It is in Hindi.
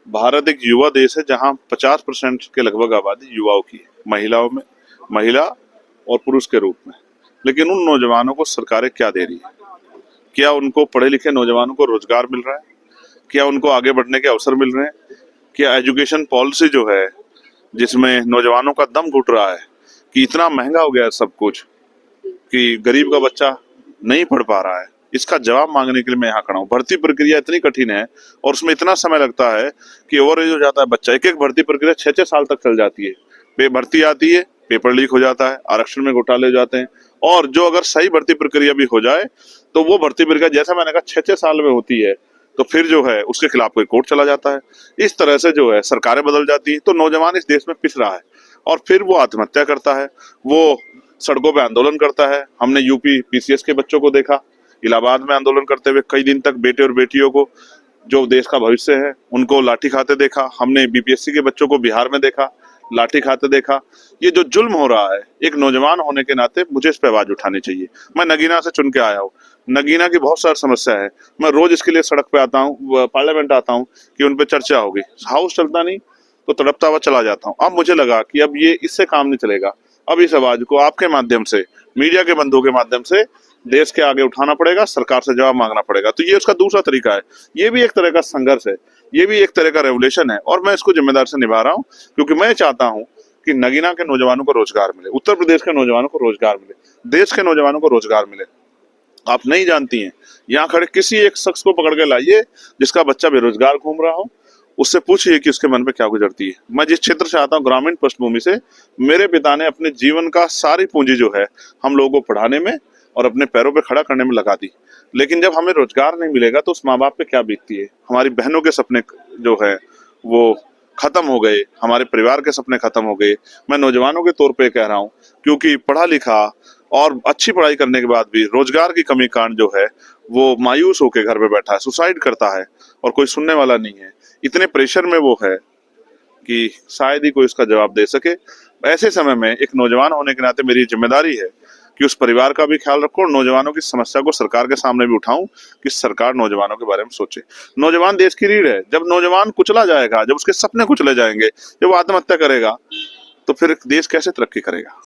भारत एक युवा देश है जहां 50% के लगभग आबादी युवाओं की है, महिलाओं में, महिला और पुरुष के रूप में। लेकिन उन नौजवानों को सरकारें क्या दे रही है? क्या उनको पढ़े लिखे नौजवानों को रोजगार मिल रहा है? क्या उनको आगे बढ़ने के अवसर मिल रहे हैं? क्या एजुकेशन पॉलिसी जो है जिसमें नौजवानों का दम घुट रहा है कि इतना महंगा हो गया है सब कुछ कि गरीब का बच्चा नहीं पढ़ पा रहा है, इसका जवाब मांगने के लिए मैं यहाँ खड़ा हूँ। भर्ती प्रक्रिया इतनी कठिन है और उसमें इतना समय लगता है कि ओवरएज हो जाता है बच्चा। एक एक भर्ती प्रक्रिया 6-6 साल तक चल जाती है। भर्ती आती है, पेपर लीक हो जाता है, आरक्षण में घोटाले हो जाते हैं, और जो अगर सही भर्ती प्रक्रिया भी हो जाए तो वो भर्ती प्रक्रिया जैसा मैंने कहा 6-6 साल में होती है, तो फिर जो है उसके खिलाफ कोई कोर्ट चला जाता है। इस तरह से जो है सरकारें बदल जाती है, तो नौजवान इस देश में पिस रहा है और फिर वो आत्महत्या करता है, वो सड़कों पे आंदोलन करता है। हमने यूपी पीसीएस के बच्चों को देखा इलाहाबाद में आंदोलन करते हुए कई दिन तक, बेटे और बेटियों को जो देश का भविष्य है उनको लाठी खाते देखा। हमने बीपीएससी के बच्चों को बिहार में देखा, लाठी खाते देखा। ये जो जुल्म हो रहा है, एक नौजवान होने के नाते मुझे इस पे आवाज उठानी चाहिए। मैं नगीना से चुन के आया हूँ, नगीना की बहुत सारी समस्या है, मैं रोज इसके लिए सड़क पे आता हूँ, पार्लियामेंट आता हूँ कि उन पे चर्चा होगी। हाउस चलता नहीं तो तड़पता हुआ चला जाता हूँ। अब मुझे लगा कि अब ये इससे काम नहीं चलेगा, अब इस आवाज को आपके माध्यम से, मीडिया के बंधुओं के माध्यम से देश के आगे उठाना पड़ेगा, सरकार से जवाब मांगना पड़ेगा। तो ये उसका दूसरा तरीका है, ये भी एक तरह का संघर्ष है, ये भी एक तरह का रेवोल्यूशन है, और मैं इसको जिम्मेदार से निभा रहा हूँ क्योंकि मैं चाहता हूँ कि नगीना के नौजवानों को रोजगार मिले, उत्तर प्रदेश के नौजवानों को रोजगार मिले, देश के नौजवानों को रोजगार मिले। आप नहीं जानती हैं, यहाँ खड़े किसी एक शख्स को पकड़ के लाइए जिसका बच्चा बेरोजगार घूम रहा हो, उससे पूछिए कि उसके मन पे क्या गुजरती है। मैं जिस क्षेत्र से आता हूँ, ग्रामीण पृष्ठभूमि से, मेरे पिता ने अपने जीवन का सारी पूंजी जो है हम लोगों को पढ़ाने में और अपने पैरों पे खड़ा करने में लगा दी। लेकिन जब हमें रोजगार नहीं मिलेगा तो उस माँ बाप पे क्या बीतती है। हमारी बहनों के सपने जो है वो खत्म हो गए, हमारे परिवार के सपने खत्म हो गए। मैं नौजवानों के तौर पे कह रहा हूँ, क्योंकि पढ़ा लिखा और अच्छी पढ़ाई करने के बाद भी रोजगार की कमी कारण जो है वो मायूस होकर घर पे बैठा है, सुसाइड करता है और कोई सुनने वाला नहीं है। इतने प्रेशर में वो है कि शायद ही कोई उसका जवाब दे सके। ऐसे समय में एक नौजवान होने के नाते मेरी जिम्मेदारी है कि उस परिवार का भी ख्याल रखो और नौजवानों की समस्या को सरकार के सामने भी उठाऊं कि सरकार नौजवानों के बारे में सोचे। नौजवान देश की रीढ़ है, जब नौजवान कुचला जाएगा, जब उसके सपने कुचले जाएंगे, जब वो आत्महत्या करेगा, तो फिर देश कैसे तरक्की करेगा।